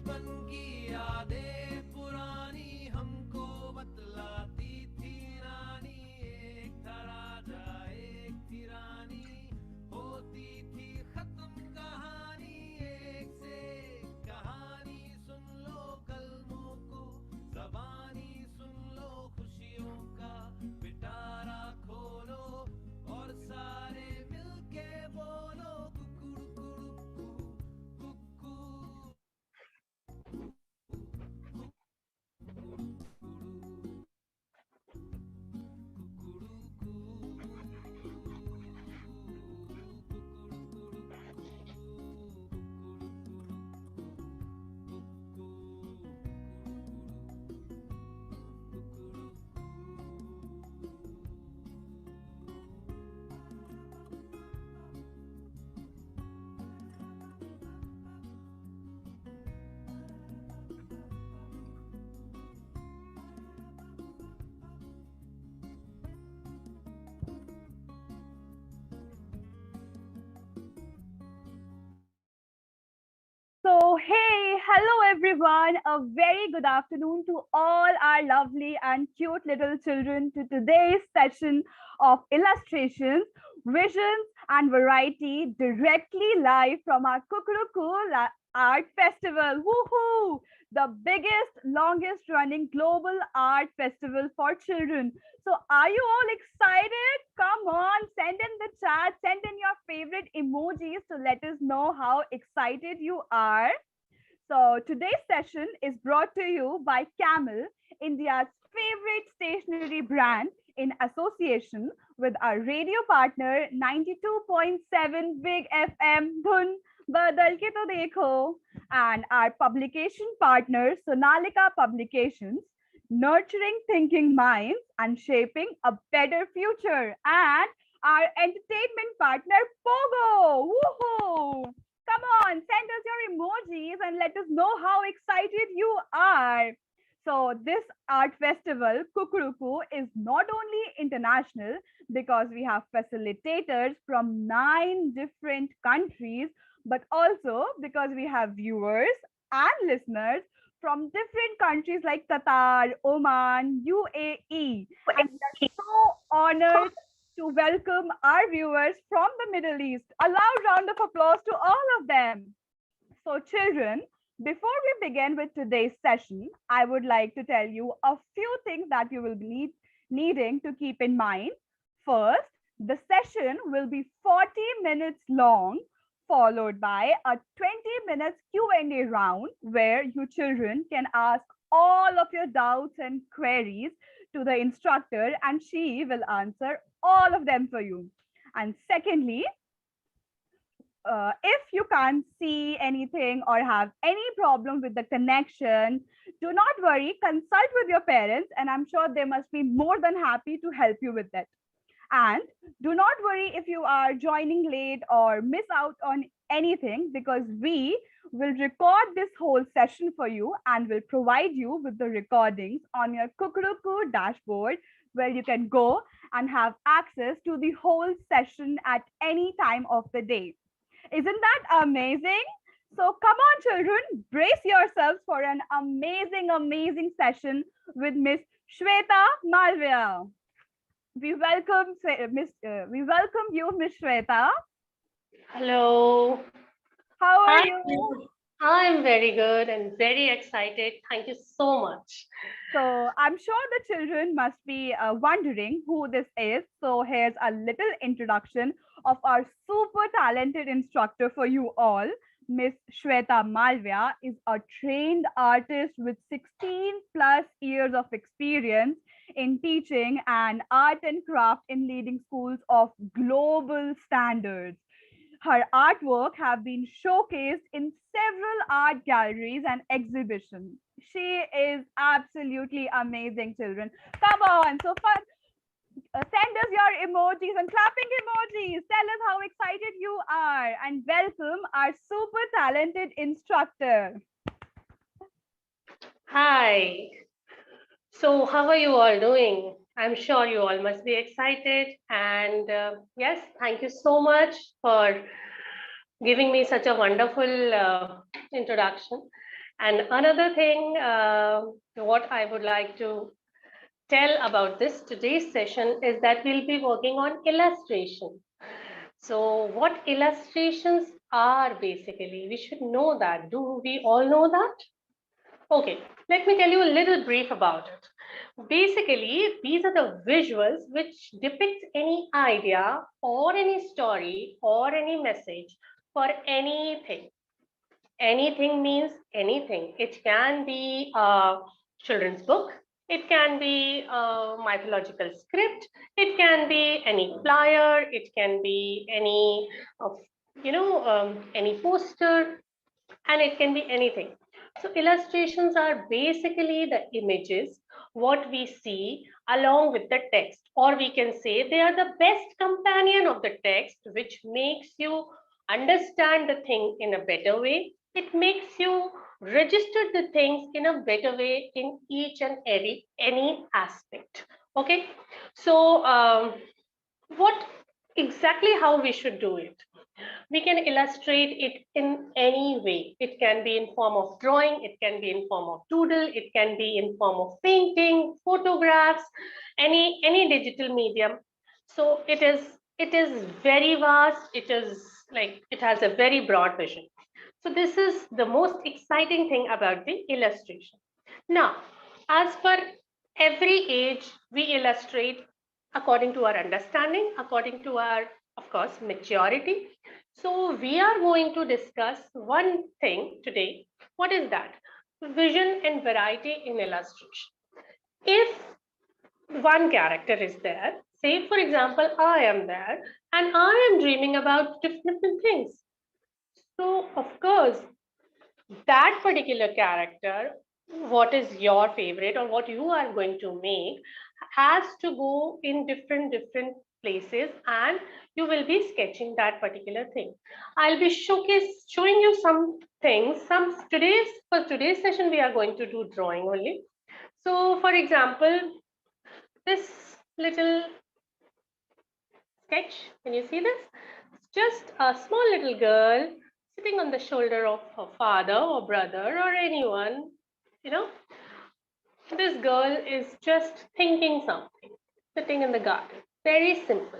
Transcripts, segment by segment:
बचपन की यादें पुरानी हमको बतलाती थी रानी। एक था राजा एक थी रानी, होती थी खत्म कहानी। एक से एक कहानी सुन लो कलमों को, जबानी सुन लो खुशियों का पिटारा खोलो और सारे मिलके बोलो कुकुड़ू Kuku So, hey, hello everyone. A very good afternoon to all our lovely and cute little children to today's session of illustrations, visions, and variety directly live from our Kukuruku Art Festival. Woohoo! The biggest, longest running global art festival for children. So, are you all excited? Come on, send in the chat, send in your favorite emojis to let us know how excited you are. So, today's session is brought to you by Camel, India's favorite stationery brand, in association with our radio partner 92.7 Big FM Dhun Badal ke to dekho, and our publication partner Sonalika Publications, nurturing thinking minds and shaping a better future, and our entertainment partner Pogo. Woohoo! Come on, send us your emojis and let us know how excited you are. So, this art festival, Kukuruku, is not only international because we have facilitators from 9 different countries, but also because we have viewers and listeners from different countries like Qatar, Oman, UAE. And we are so honored to welcome our viewers from the Middle East. A loud round of applause to all of them. So, children, before we begin with today's session, I would like to tell you a few things that you will be needing to keep in mind. First, the session will be 40 minutes long, followed by a 20 minutes Q&A round where you children can ask all of your doubts and queries to the instructor and she will answer all of them for you. And secondly, if you can't see anything or have any problem with the connection, do not worry, consult with your parents, and I'm sure they must be more than happy to help you with that. And do not worry if you are joining late or miss out on anything, because we will record this whole session for you and will provide you with the recordings on your Kukuruku dashboard, where you can go and have access to the whole session at any time of the day. Isn't that amazing? So come on, children, brace yourselves for an amazing, amazing session with Miss Shweta Malaviya. We welcome you, Miss Shweta. Hello. How are Hi. you? I'm very good and very excited. Thank you so much. So I'm sure the children must be wondering who this is. So here's a little introduction of our super talented instructor for you all. Miss Shweta Malviya is a trained artist with 16 plus years of experience in teaching and art and craft in leading schools of global standards. Her artwork have been showcased in several art galleries and exhibitions. She is absolutely amazing, children. Come on, so fun. Send us your emojis and clapping emojis. Tell us how excited you are and welcome our super talented instructor. Hi. So, how are you all doing? I'm sure you all must be excited. And yes, thank you so much for giving me such a wonderful introduction. And another thing, what I would like to tell about this today's session is that we'll be working on illustration. So what illustrations are basically, we should know that. Do we all know that? Okay, let me tell you a little brief about it. Basically, these are the visuals which depict any idea or any story or any message for anything. Anything means anything. It can be a children's book. It can be a mythological script. It can be any flyer. It can be any of any poster, and it can be anything. So illustrations are basically the images what we see along with the text, or we can say they are the best companion of the text, which makes you understand the thing in a better way. It makes you register the things in a better way in each and every any aspect. Okay, so what exactly how we should do it? We can illustrate it in any way. It can be in form of drawing, it can be in form of doodle, it can be in form of painting, photographs, any digital medium. So it is very vast. It is like it has a very broad vision. So this is the most exciting thing about the illustration. Now, as per every age, we illustrate according to our understanding, according to our, of course, maturity. So we are going to discuss one thing today. What is that? Vision and variety in illustration. If one character is there, say for example, I am there and I am dreaming about different things. So of course, that particular character, what is your favorite or what you are going to make, has to go in different places, and you will be sketching that particular thing. I'll be showing you some things. For today's session, we are going to do drawing only. So for example, this little sketch, can you see this? It's just a small little girl sitting on the shoulder of her father or brother or anyone. You know, this girl is just thinking something, sitting in the garden. Very simple.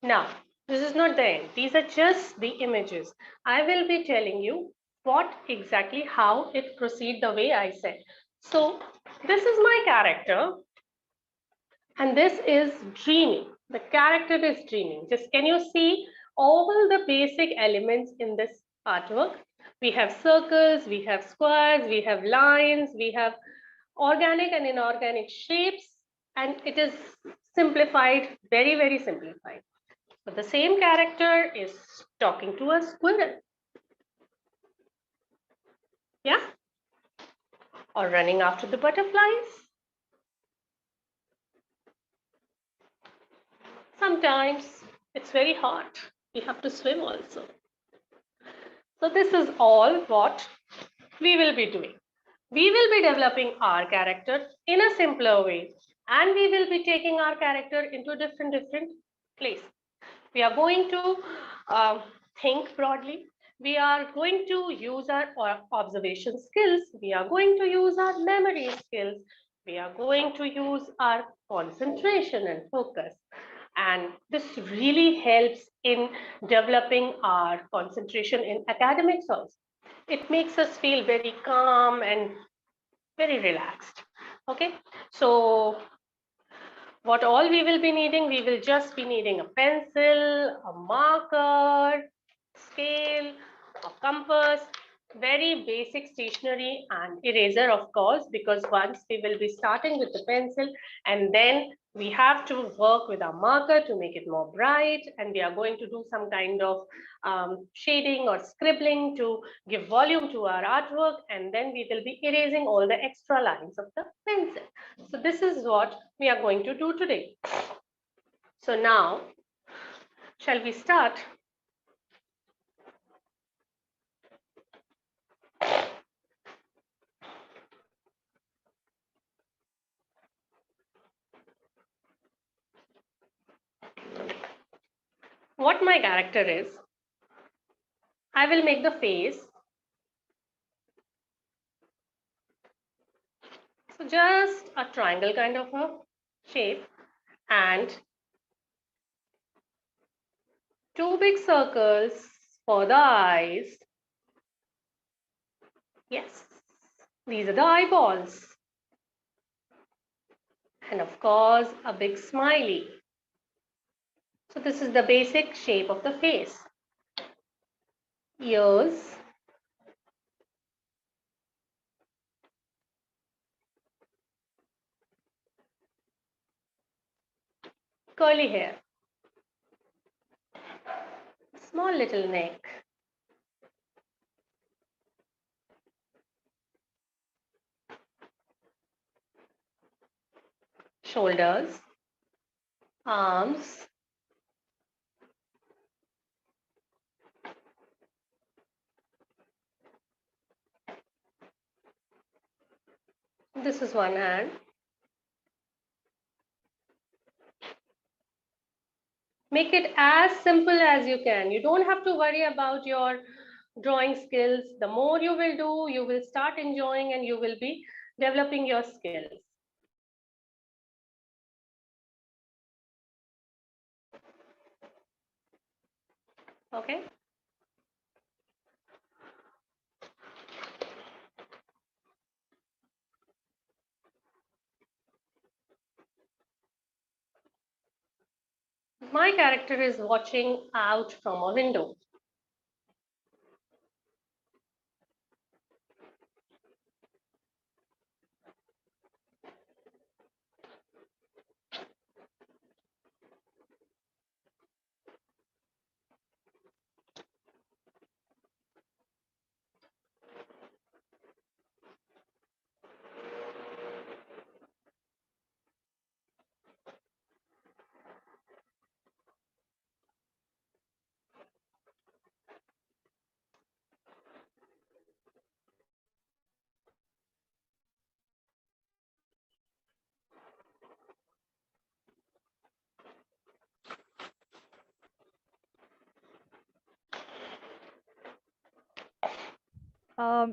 Now, this is not the end. These are just the images. I will be telling you what exactly how it proceed the way I said. So, this is my character, and this is dreaming. The character is dreaming. Just can you see all the basic elements in this artwork? We have circles, we have squares, we have lines, we have organic and inorganic shapes, and it is simplified, very simplified. But the same character is talking to a squirrel. Yeah? Or running after the butterflies. Sometimes it's very hot. We have to swim also. So this is all what we will be doing. We will be developing our character in a simpler way, and we will be taking our character into different places. We are going to think broadly. We are going to use our observation skills. We are going to use our memory skills. We are going to use our concentration and focus. And this really helps in developing our concentration in academics also. It makes us feel very calm and very relaxed. Okay, so what all we will be needing, we will just be needing a pencil, a marker, scale, a compass, very basic stationery, and eraser, of course, because once we will be starting with the pencil, and then we have to work with our marker to make it more bright, and we are going to do some kind of shading or scribbling to give volume to our artwork, and then we will be erasing all the extra lines of the pencil. So this is what we are going to do today. So now, shall we start? What my character is, I will make the face So just a triangle kind of a shape and two big circles for the eyes. Yes, these are the eyeballs. And of course, a big smiley. So this is the basic shape of the face. Ears, curly hair, small little neck, shoulders, arms, this is one hand. Make it as simple as you can. You don't have to worry about your drawing skills. The more you will do, you will start enjoying and you will be developing your skills. Okay. My character is watching out from a window.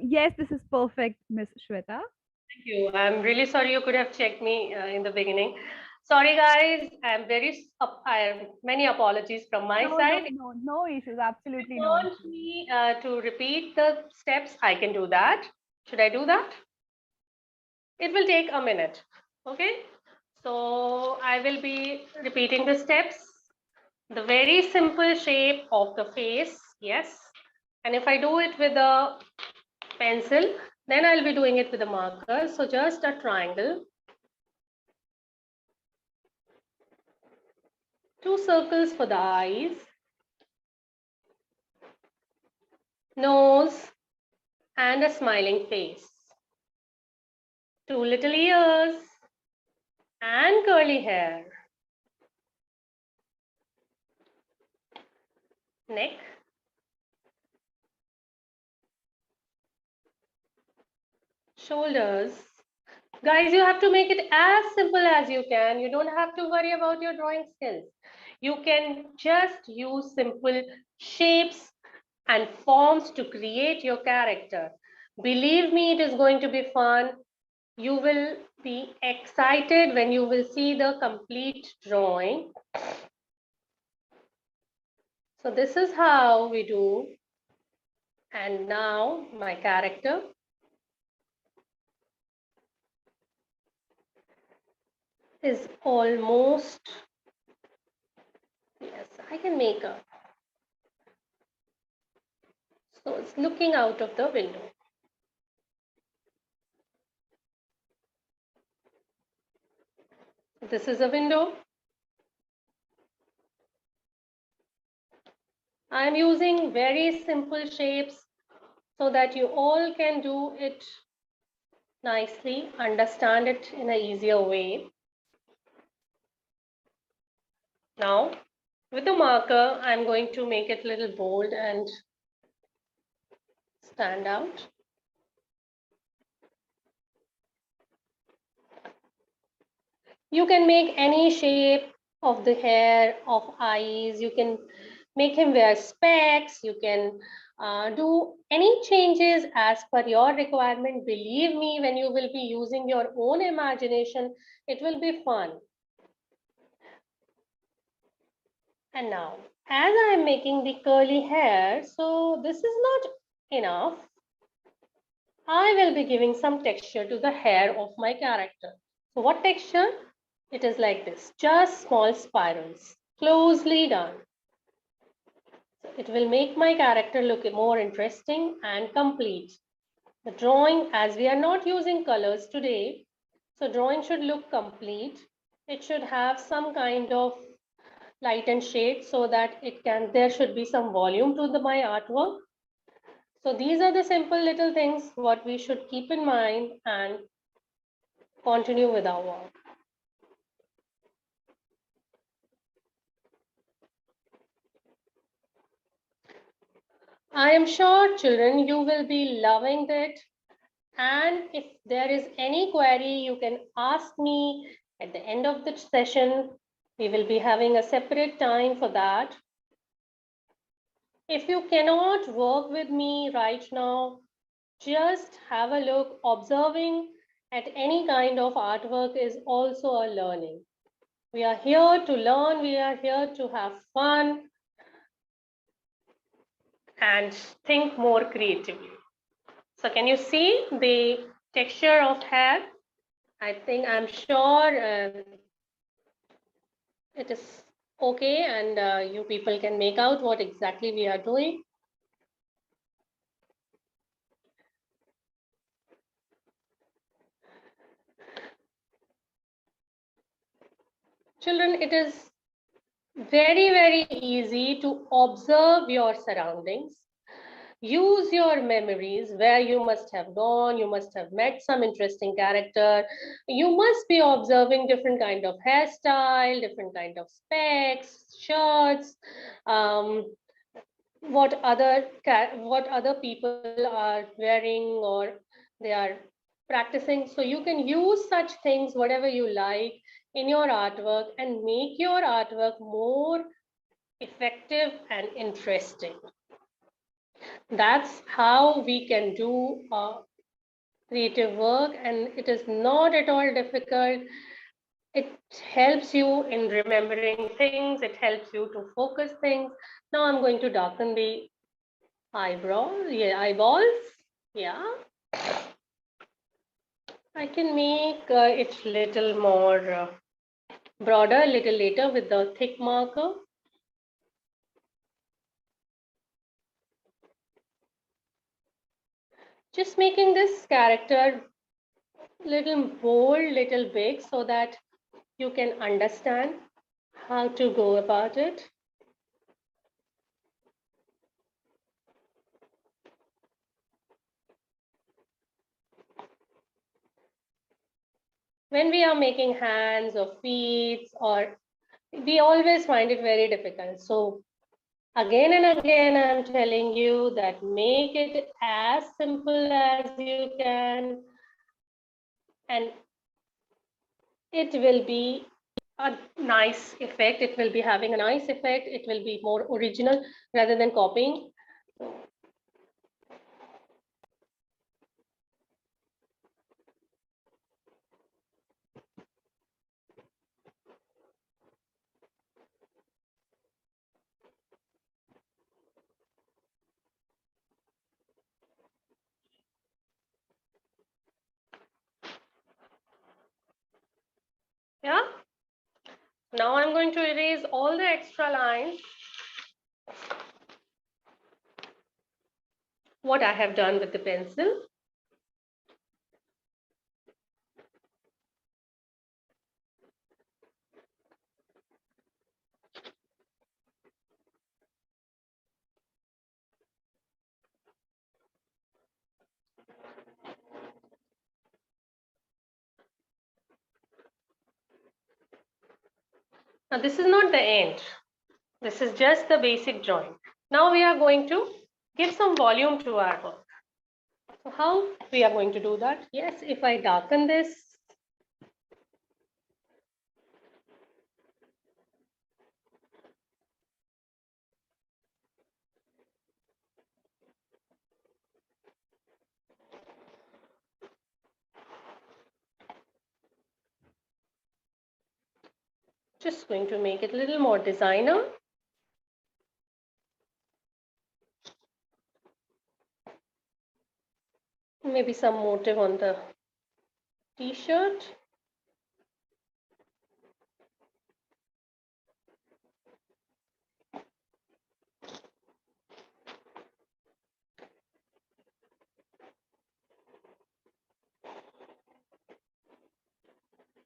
Yes, this is perfect, Miss Shweta. Thank you. I'm really sorry you could have checked me in the beginning. Sorry, guys. I'm I have many apologies from my No, no, side. If no, no issues. Absolutely you no want issues. me to repeat the steps, I can do that. Should I do that? It will take a minute. Okay. So I will be repeating the steps. The very simple shape of the face. Yes. And if I do it with a pencil, then I'll be doing it with a marker. So just a triangle. Two circles for the eyes. Nose and a smiling face. Two little ears and curly hair. Neck, shoulders. Guys, you have to make it as simple as you can. You don't have to worry about your drawing skills. You can just use simple shapes and forms to create your character. Believe me, it is going to be fun. You will be excited when you will see the complete drawing. So this is how we do. And now my character is almost, yes, I can make a, so it's looking out of the window. This is a window. I'm using very simple shapes so that you all can do it nicely, understand it in an easier way. Now, with the marker, I'm going to make it a little bold and stand out. You can make any shape of the hair, of eyes. You can make him wear specs. You can Do any changes as per your requirement. Believe me, when you will be using your own imagination, it will be fun. And now, as I am making the curly hair, so this is not enough. I will be giving some texture to the hair of my character. So what texture? It is like this, just small spirals, closely done. So it will make my character look more interesting and complete. The drawing, as we are not using colors today, so drawing should look complete. It should have some kind of light and shade so that there should be some volume to my artwork. So these are the simple little things what we should keep in mind and continue with our work. I am sure, children, you will be loving it. And if there is any query, you can ask me at the end of the session. We will be having a separate time for that. If you cannot work with me right now, just have a look. Observing at any kind of artwork is also a learning. We are here to learn, we are here to have fun and think more creatively. So can you see the texture of hair? I'm sure it is okay, and you people can make out what exactly we are doing. Children, it is very, very easy to observe your surroundings. Use your memories where you must have gone, you must have met some interesting character. You must be observing different kind of hairstyle, different kind of specs, shirts, what other people are wearing or they are practicing. So you can use such things, whatever you like, in your artwork and make your artwork more effective and interesting. That's how we can do creative work, and it is not at all difficult. It helps you in remembering things. It helps you to focus things. Now I'm going to darken the eyeballs. Yeah. I can make it little more broader a little later with the thick marker. Just making this character little bold, little big so that you can understand how to go about it. When we are making hands or feet, or we always find it very difficult. So again and again, I'm telling you that make it as simple as you can, and it will be a nice effect. It will be having a nice effect. It will be more original rather than copying. Yeah. Now I'm going to erase all the extra lines. What I have done with the pencil. Now this is not the end. This is just the basic drawing. Now we are going to give some volume to our work. So how we are going to do that? Yes, if I darken this, Just going to make it a little more designer. Maybe some motive on the t-shirt.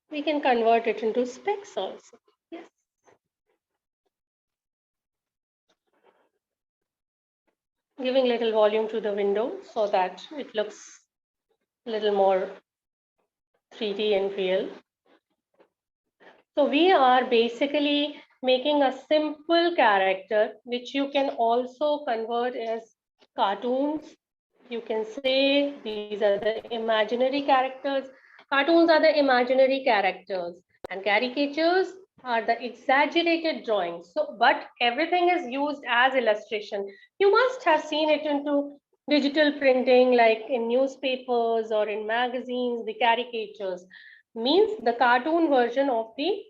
We can convert it into specs also. Yes. Giving little volume to the window so that it looks a little more 3D and real. So we are basically making a simple character which you can also convert as cartoons. You can say these are the imaginary characters. Cartoons are the imaginary characters and caricatures are the exaggerated drawings. So, but everything is used as illustration. You must have seen it into digital printing, like in newspapers or in magazines, the caricatures means the cartoon version of the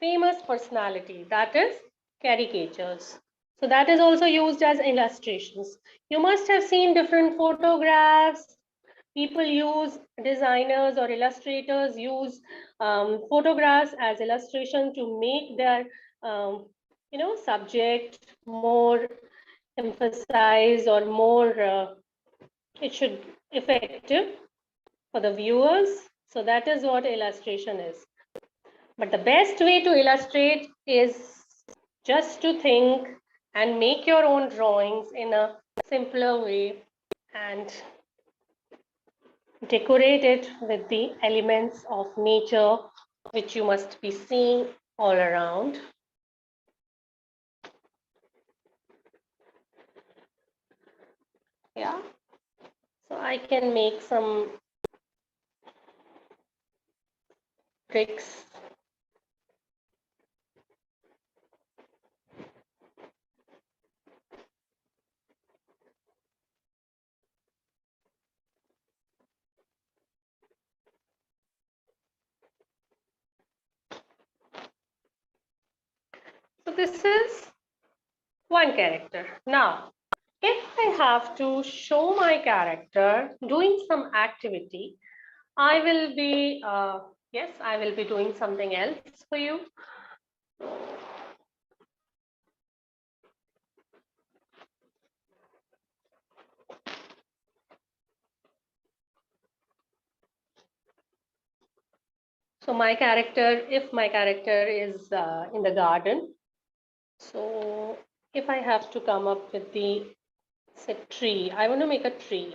famous personality, that is caricatures. So that is also used as illustrations. You must have seen different photographs. People use, designers or illustrators use photographs as illustration to make their subject more emphasized or more it should effective for the viewers. So that is what illustration is. But the best way to illustrate is just to think and make your own drawings in a simpler way and decorate it with the elements of nature which you must be seeing all around. Yeah. So I can make some bricks. So this is one character. Now, if I have to show my character doing some activity, I will be, yes, I will be doing something else for you. So my character, if my character is in the garden, so if I have to come up with the, say, tree, I want to make a tree.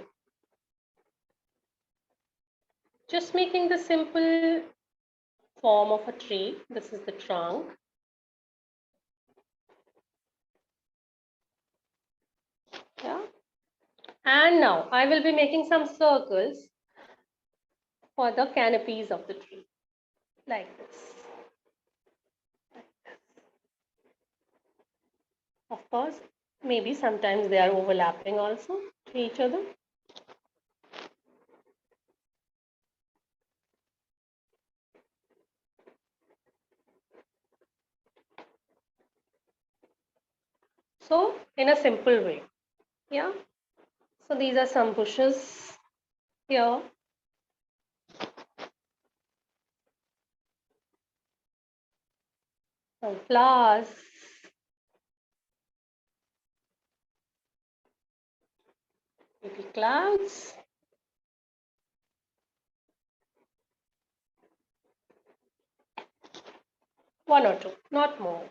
Just making the simple form of a tree. This is the trunk. Yeah. And now I will be making some circles for the canopies of the tree, like this. Of course, maybe sometimes they are overlapping also to each other. So in a simple way. Yeah. So these are some bushes here. Some flowers. Maybe clouds. One or two, not more.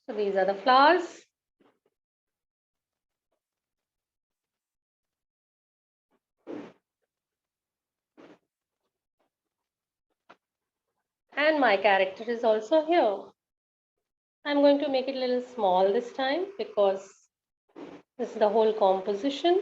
So these are the flowers. And my character is also here. I'm going to make it a little small this time because this is the whole composition.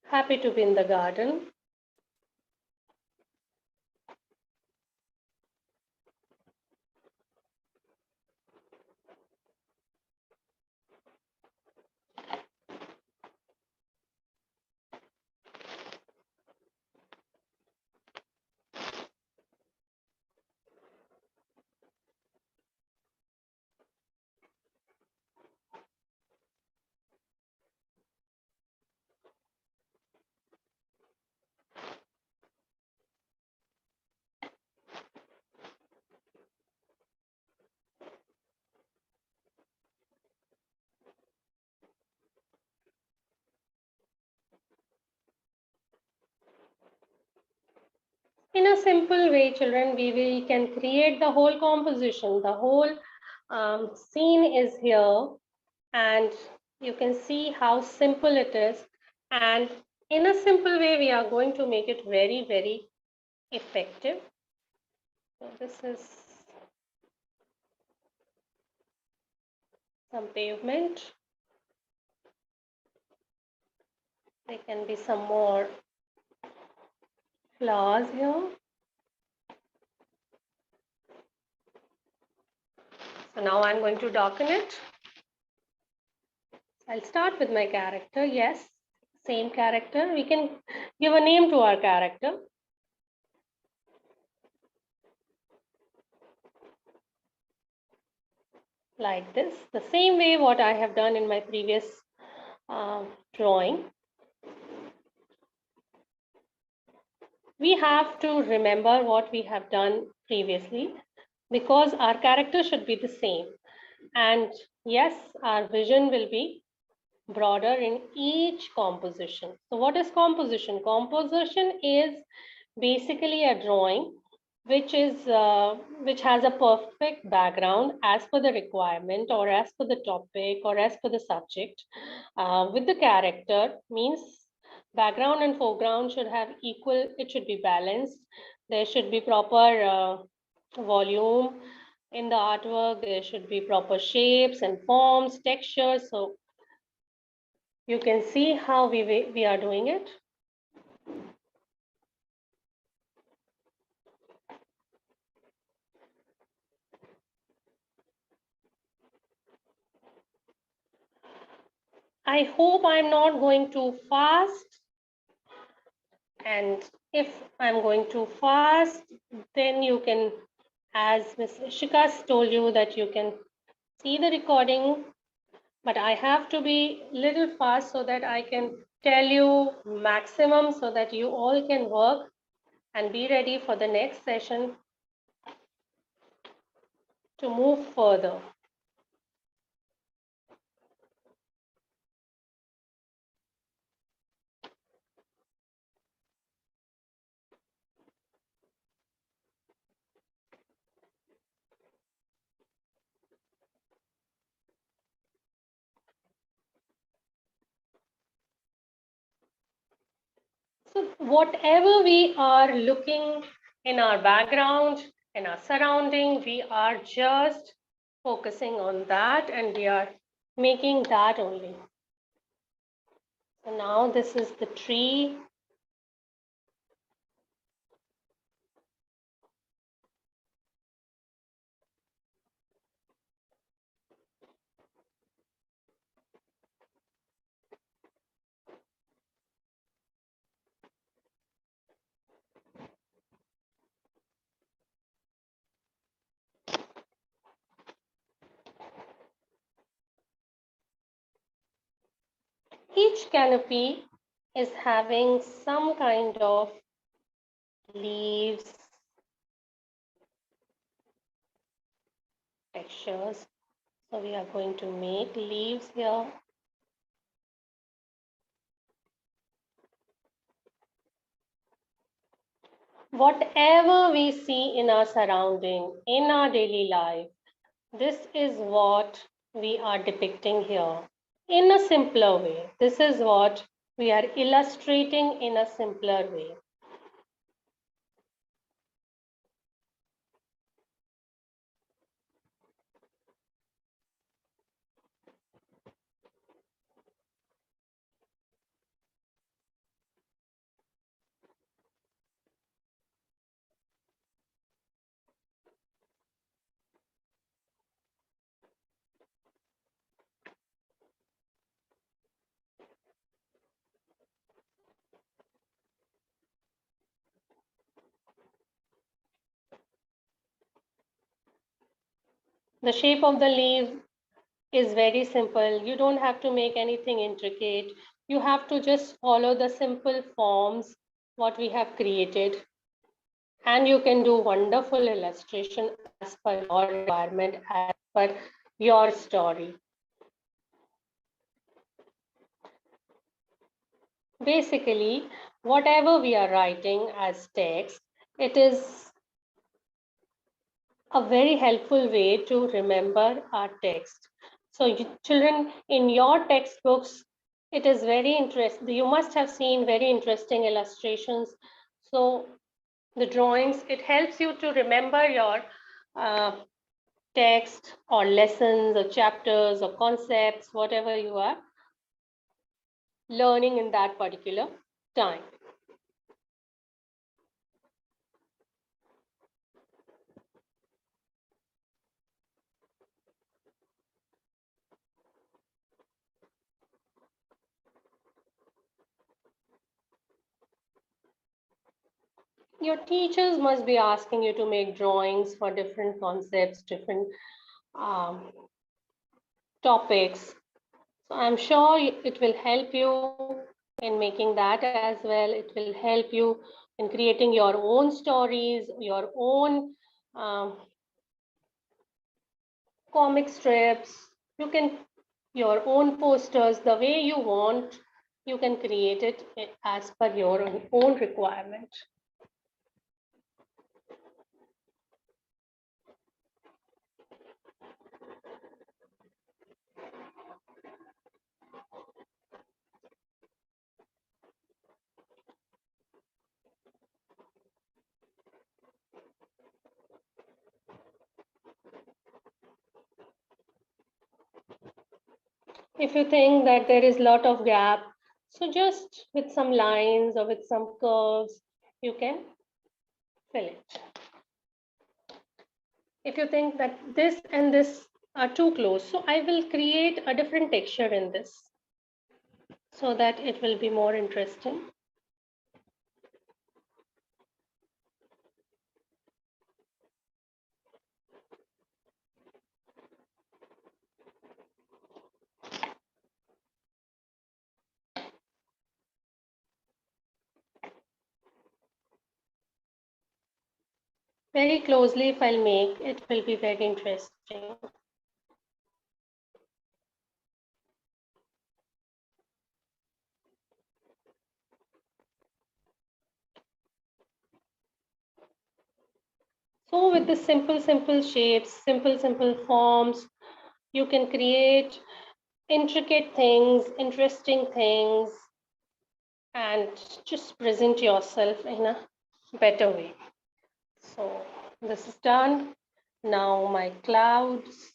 Happy to be in the garden. In a simple way, children, we can create the whole composition. The whole scene is here, and you can see how simple it is. And in a simple way, we are going to make it very, very effective. So this is some pavement. There can be some more flowers here. So now I'm going to darken it. I'll start with my character. Yes, same character. We can give a name to our character. Like this, the same way what I have done in my previous drawing. We have to remember what we have done previously because our character should be the same. And yes, our vision will be broader in each composition. So what is composition? Composition is basically a drawing which has a perfect background as per the requirement or as per the topic or as per the subject. With the character means background and foreground should have equal, it should be balanced. There should be proper volume in the artwork. There should be proper shapes and forms, textures. So you can see how we are doing it. I hope I'm not going too fast. And if I'm going too fast, then you can, as Ms. Shikas told you, that you can see the recording, but I have to be little fast so that I can tell you maximum so that you all can work and be ready for the next session to move further. So whatever we are looking in our background, in our surrounding, we are just focusing on that and we are making that only. So now this is the tree. Each canopy is having some kind of leaves, textures. So we are going to make leaves here. Whatever we see in our surrounding, in our daily life, this is what we are depicting here in a simpler way. This is what we are illustrating in a simpler way. The shape of the leaf is very simple. You don't have to make anything intricate. You have to just follow the simple forms what we have created, and you can do wonderful illustration as per your requirement, as per your story. Basically, whatever we are writing as text, it is a very helpful way to remember our text. So children, in your textbooks, it is very interesting. You must have seen very interesting illustrations. So the drawings, it helps you to remember your text or lessons or chapters or concepts, whatever you are learning in that particular time. Your teachers must be asking you to make drawings for different concepts, different topics. So I'm sure it will help you in making that as well. It will help you in creating your own stories, your own comic strips. You can, your own posters, the way you want, you can create it as per your own requirement. If you think that there is a lot of gap, so just with some lines or with some curves, you can fill it. If you think that this and this are too close, so I will create a different texture in this so that it will be more interesting. Very closely, if I'll make, it will be very interesting. So with the simple shapes, simple forms, you can create intricate things, interesting things, and just present yourself in a better way. So this is done. Now my clouds.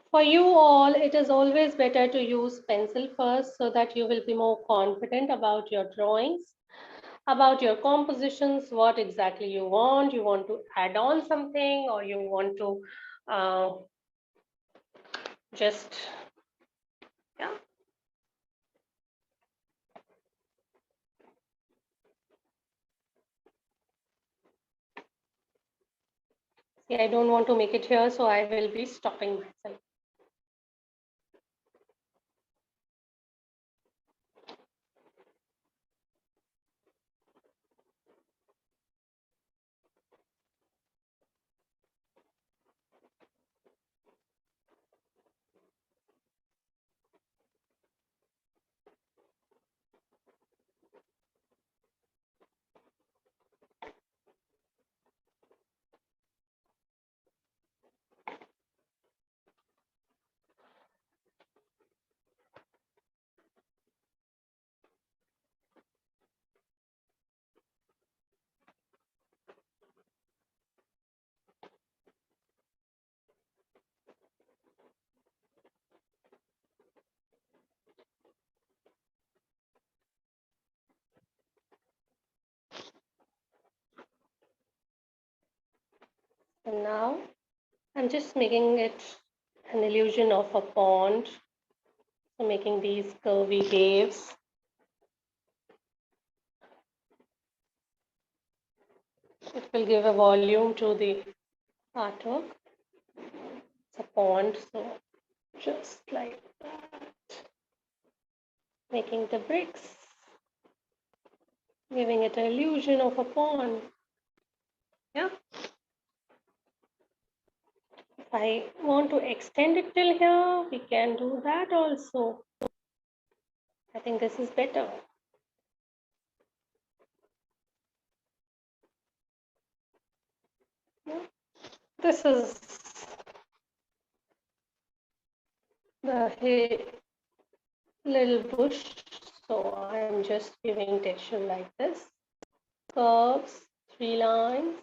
For you all, it is always better to use pencil first so that you will be more confident about your drawings, about your compositions, what exactly you want. You want to add on something or you want to just, yeah. See, I don't want to make it here, so I will be stopping myself. And now I'm just making it an illusion of a pond. So making these curvy waves. It will give a volume to the artwork. It's a pond, so just like that. Making the bricks, giving it an illusion of a pond. Yeah. If I want to extend it till here, we can do that also. I think this is better. Yeah. This is the little bush, so I am just giving texture like this. Curves, 3 lines.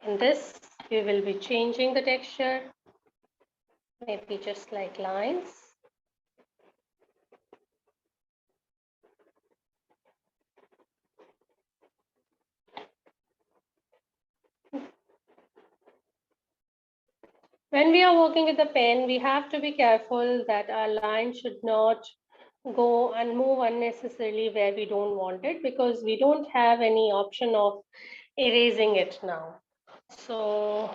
In this, we will be changing the texture, maybe just like lines. When we are working with the pen, we have to be careful that our line should not go and move unnecessarily where we don't want it, because we don't have any option of erasing it now. So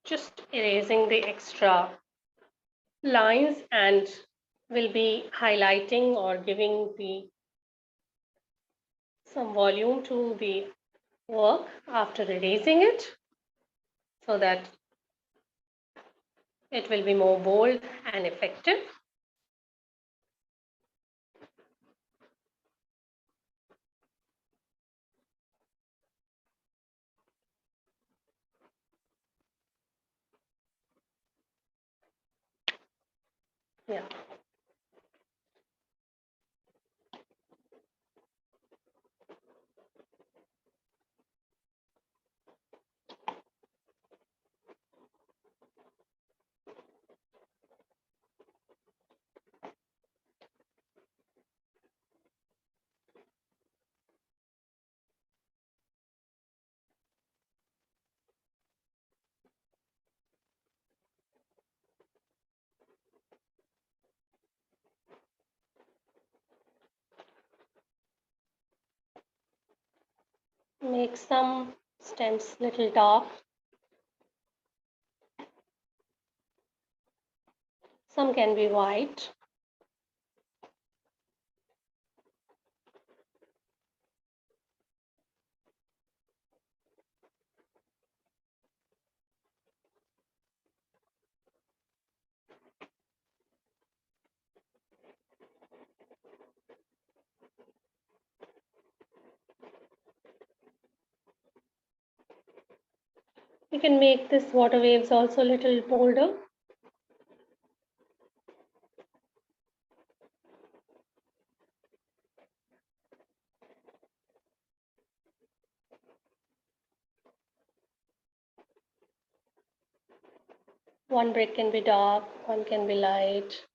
just erasing the extra lines and will be highlighting or giving some volume to the work after erasing it, so that it will be more bold and effective. Yeah. Make some stems little dark. Some can be white. You can make this water waves also a little bolder. One brick can be dark, one can be light.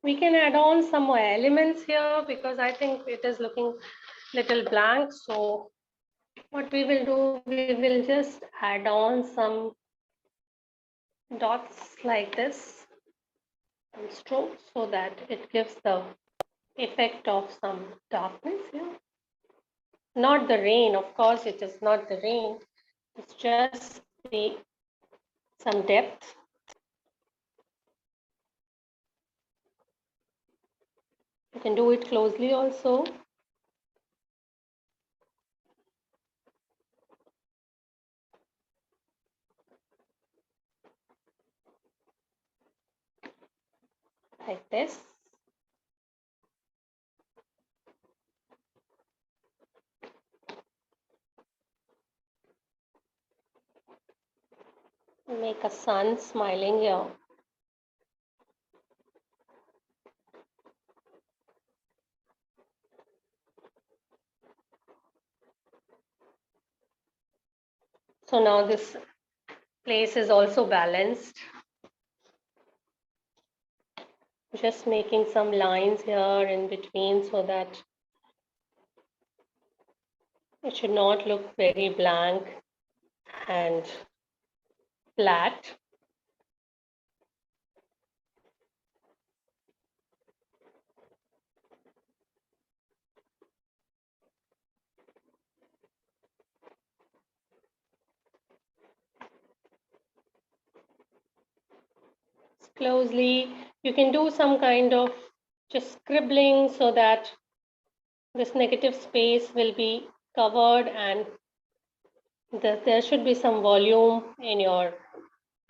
We can add on some more elements here because I think it is looking little blank. So what we will do, we will just add on some dots like this and strokes so that it gives the effect of some darkness here. Not the rain, of course, it is not the rain. It's just some depth. You can do it closely also. Like this. Make a sun smiling here. So now this place is also balanced. Just making some lines here in between so that it should not look very blank and flat. Closely, you can do some kind of just scribbling so that this negative space will be covered and there should be some volume in your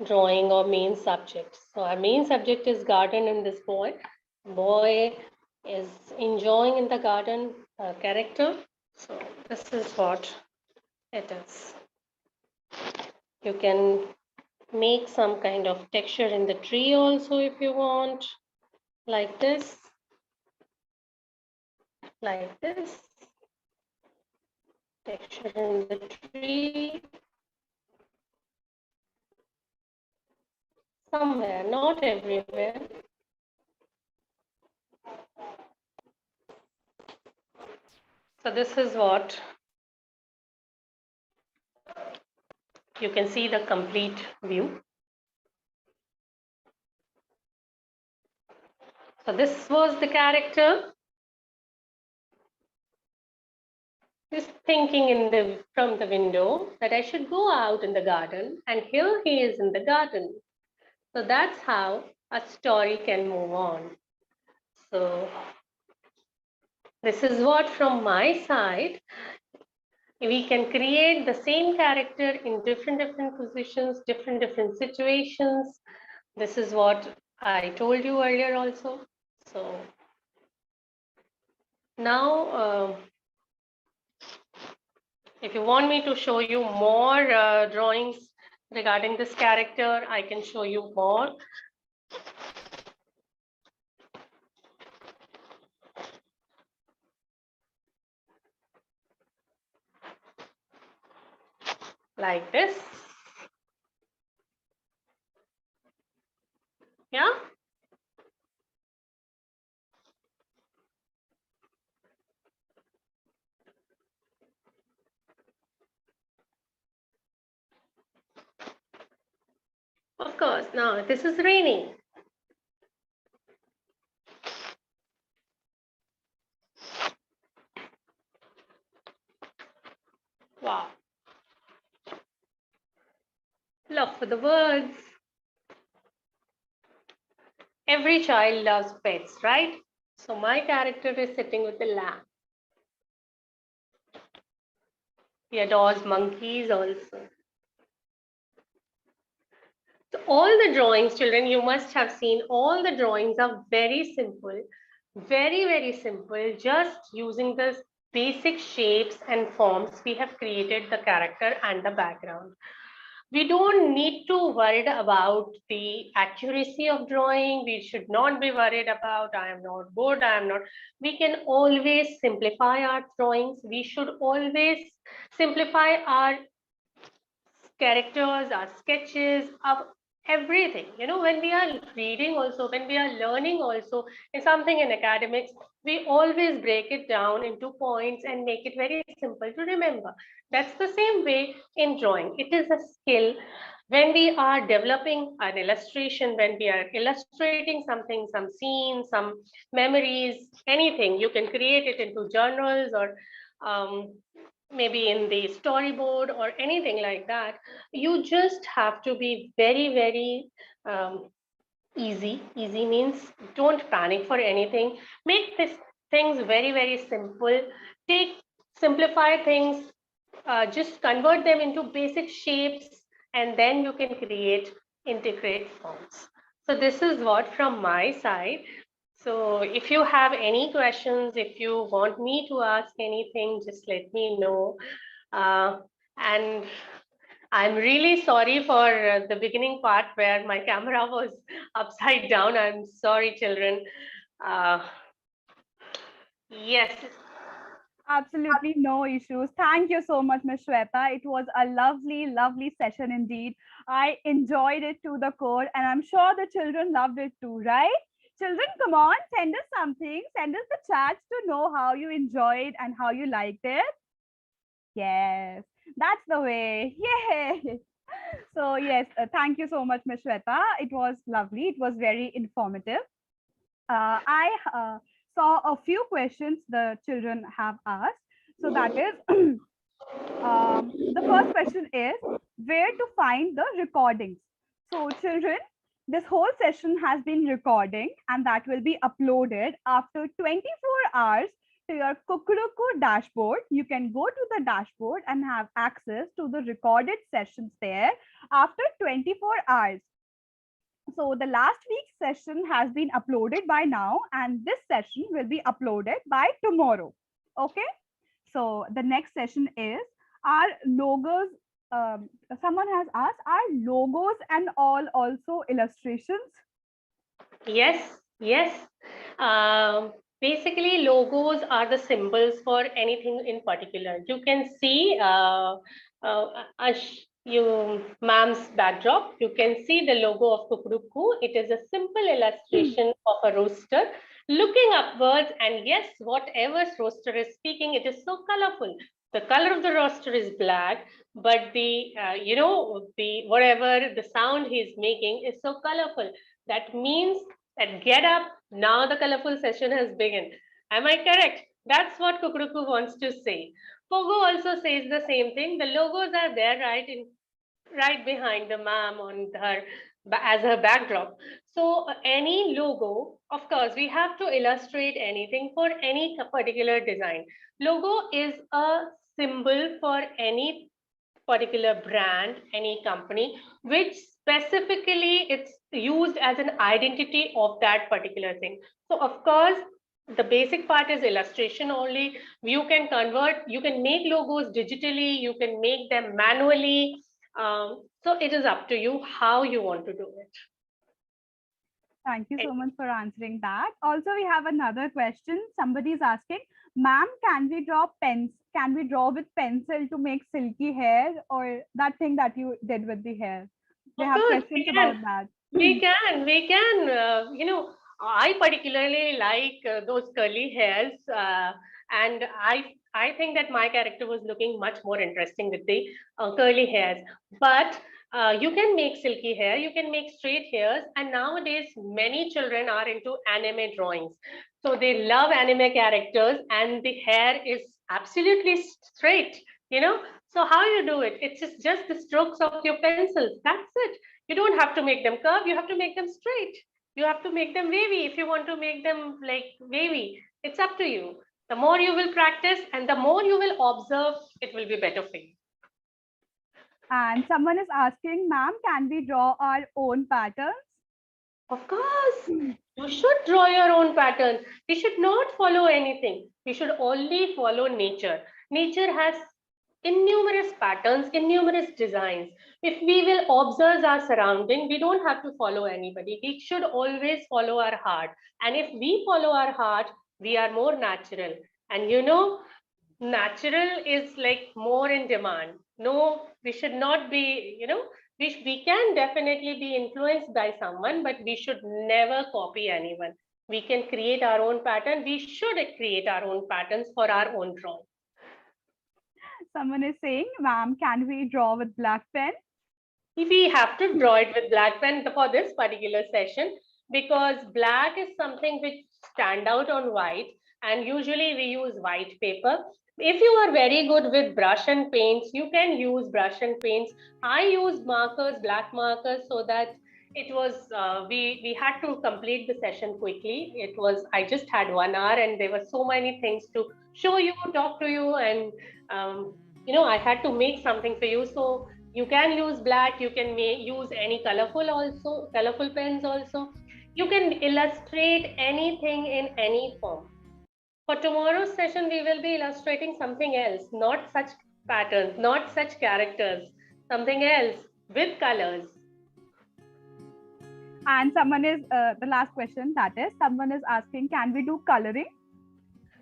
drawing or main subject. So our main subject is garden in this boy. Boy is enjoying in the garden character. So this is what it is. You can make some kind of texture in the tree also if you want, like this, like this. Texture in the tree. Somewhere, not everywhere. So this is what you can see, the complete view. So this was the character. Just thinking from the window that I should go out in the garden, and here he is in the garden. So that's how a story can move on. So this is what from my side. We can create the same character in different positions, different situations. This is what I told you earlier also. So now, if you want me to show you more drawings regarding this character, I can show you more. Like this. Yeah. Of course, now this is raining. Wow. Love for the birds. Every child loves pets, right? So my character is sitting with the lamb. He adores monkeys also. So all the drawings, children, you must have seen, all the drawings are very simple, very simple. Just using the basic shapes and forms, we have created the character and the background. We don't need to worry about the accuracy of drawing. We should not be worried about, I am not good, I am not. We can always simplify our drawings. We should always simplify our characters, our sketches, everything. When we are reading also, when we are learning also in something in academics, we always break it down into points and make it very simple to remember. That's the same way in drawing. It is a skill. When we are developing an illustration, when we are illustrating something, some scenes, some memories, anything, you can create it into journals or um, maybe in the storyboard or anything like that. You just have to be very, very easy. Easy means don't panic for anything. Make these things very, very simple. Take simplify things, just convert them into basic shapes, and then you can create integrate forms. So this is what from my side. So if you have any questions, if you want me to ask anything, just let me know. And I'm really sorry for the beginning part where my camera was upside down. I'm sorry, children. Uh, yes. Absolutely no issues. Thank you so much, Ms. Shweta. It was a lovely, lovely session indeed. I enjoyed it to the core, and I'm sure the children loved it too, right? Children, come on, send us something. Send us the chats to know how you enjoyed and how you liked it. Yes, that's the way. Yay! So, yes, thank you so much, Ms. Shweta. It was lovely. It was very informative. I saw a few questions the children have asked. So that is, the first question is where to find the recordings. So children, this whole session has been recording and that will be uploaded after 24 hours to your Kukuruku dashboard. You can go to the dashboard and have access to the recorded sessions there after 24 hours. So the last week's session has been uploaded by now, and this session will be uploaded by tomorrow. Okay. So the next session is our logos. Someone has asked, are logos and all also illustrations? Yes, yes. Basically, logos are the symbols for anything in particular. You can see you ma'am's backdrop. You can see the logo of Kukuruku. It is a simple illustration of a rooster looking upwards. And yes, whatever rooster is speaking, it is so colorful. The color of the rooster is black, but the whatever the sound he is making is so colorful. That means that get up, now the colorful session has begun. Am I correct? That's what Kukuruku wants to say. Pogo also says the same thing. The logos are there right behind the ma'am on her as her backdrop. So any logo, of course, we have to illustrate anything for any particular design. Logo is a symbol for any particular brand, any company, which specifically it's used as an identity of that particular thing. So of course, the basic part is illustration only. You can convert, you can make logos digitally, you can make them manually. So it is up to you how you want to do it. Thank you so much for answering that. Also, we have another question. Somebody is asking, ma'am, can we draw pens? Can we draw with pencil to make silky hair or that thing that you did with the hair? They Of have course, questions about that. we can. I particularly like those curly hairs, and I think that my character was looking much more interesting with the curly hairs. But you can make silky hair, you can make straight hairs, and nowadays many children are into anime drawings. So they love anime characters, and the hair is absolutely straight. So how you do it? It's just the strokes of your pencils. That's it. You don't have to make them curve. You have to make them straight. You have to make them wavy if you want to make them like wavy. It's up to you. The more you will practice and the more you will observe, it will be better for you. And someone is asking, ma'am, can we draw our own patterns? Of course, you should draw your own patterns. We should not follow anything. We should only follow nature. Nature has innumerous patterns, innumerous designs. If we will observe our surrounding, we don't have to follow anybody. We should always follow our heart. And if we follow our heart, we are more natural. And natural is like more in demand. No, we should not be, We can definitely be influenced by someone, but we should never copy anyone. We can create our own pattern. We should create our own patterns for our own drawing. Someone is saying, ma'am, can we draw with black pen? We have to draw it with black pen for this particular session, because black is something which stand out on white, and usually we use white paper. If you are very good with brush and paints, you can use brush and paints. I use markers, black markers, so that it was we had to complete the session quickly. It was, I just had 1 hour and there were so many things to show you, talk to you, and I had to make something for you. So you can use black, you can use any colorful pens also. You can illustrate anything in any form. For tomorrow's session, we will be illustrating something else, not such patterns, not such characters, something else with colors. And someone is, the last question, that is, someone is asking, can we do coloring?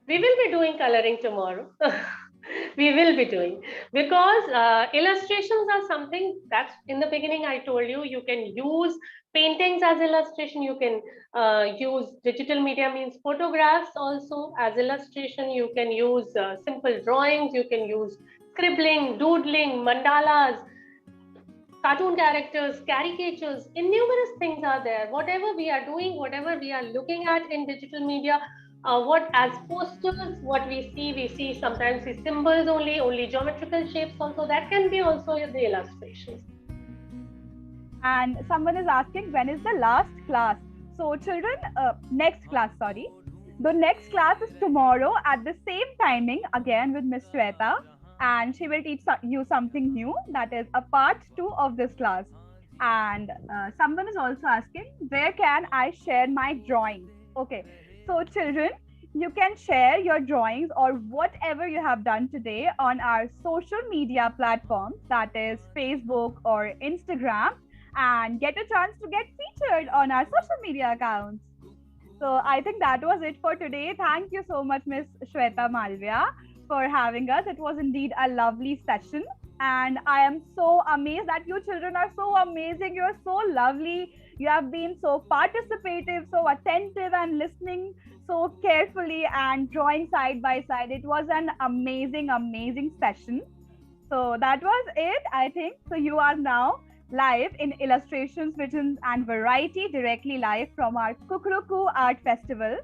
We will be doing coloring tomorrow. We will be doing, because illustrations are something that's, in the beginning I told you, you can use paintings as illustration, you can use digital media, means photographs also as illustration, you can use simple drawings, you can use scribbling, doodling, mandalas, cartoon characters, caricatures, innumerous things are there. Whatever we are doing, whatever we are looking at in digital media, what as posters, what we see sometimes see symbols only geometrical shapes also, that can be also the illustrations. And someone is asking, when is the last class? So children, next class, sorry. The next class is tomorrow at the same timing, again with Miss Shweta, and she will teach you something new, that is a part 2 of this class. And someone is also asking, where can I share my drawings? Okay, so children, you can share your drawings or whatever you have done today on our social media platforms, that is Facebook or Instagram, and get a chance to get featured on our social media accounts. So I think that was it for today. Thank you so much, Miss Shweta Malaviya, for having us. It was indeed a lovely session. And I am so amazed that you children are so amazing. You're so lovely. You have been so participative, so attentive, and listening so carefully and drawing side by side. It was an amazing, amazing session. So that was it, I think. So you are now live in Illustrations, Visions and Variety, directly live from our Kukuruku Art Festival.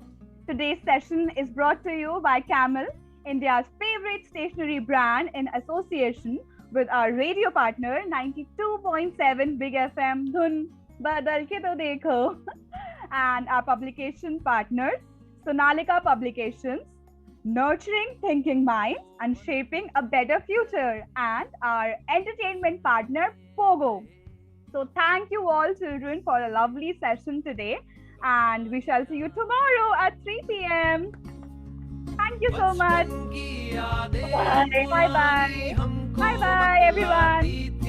Today's session is brought to you by Camel, India's favorite stationery brand, in association with our radio partner 92.7 Big FM Dhun Badal Ke To Dekho, and our publication partners Sonalika Publications, nurturing thinking minds and shaping a better future, and our entertainment partner Pogo. So thank you all children for a lovely session today, and we shall see you tomorrow at 3 p.m. Thank you so much. Bye bye. Bye bye everyone.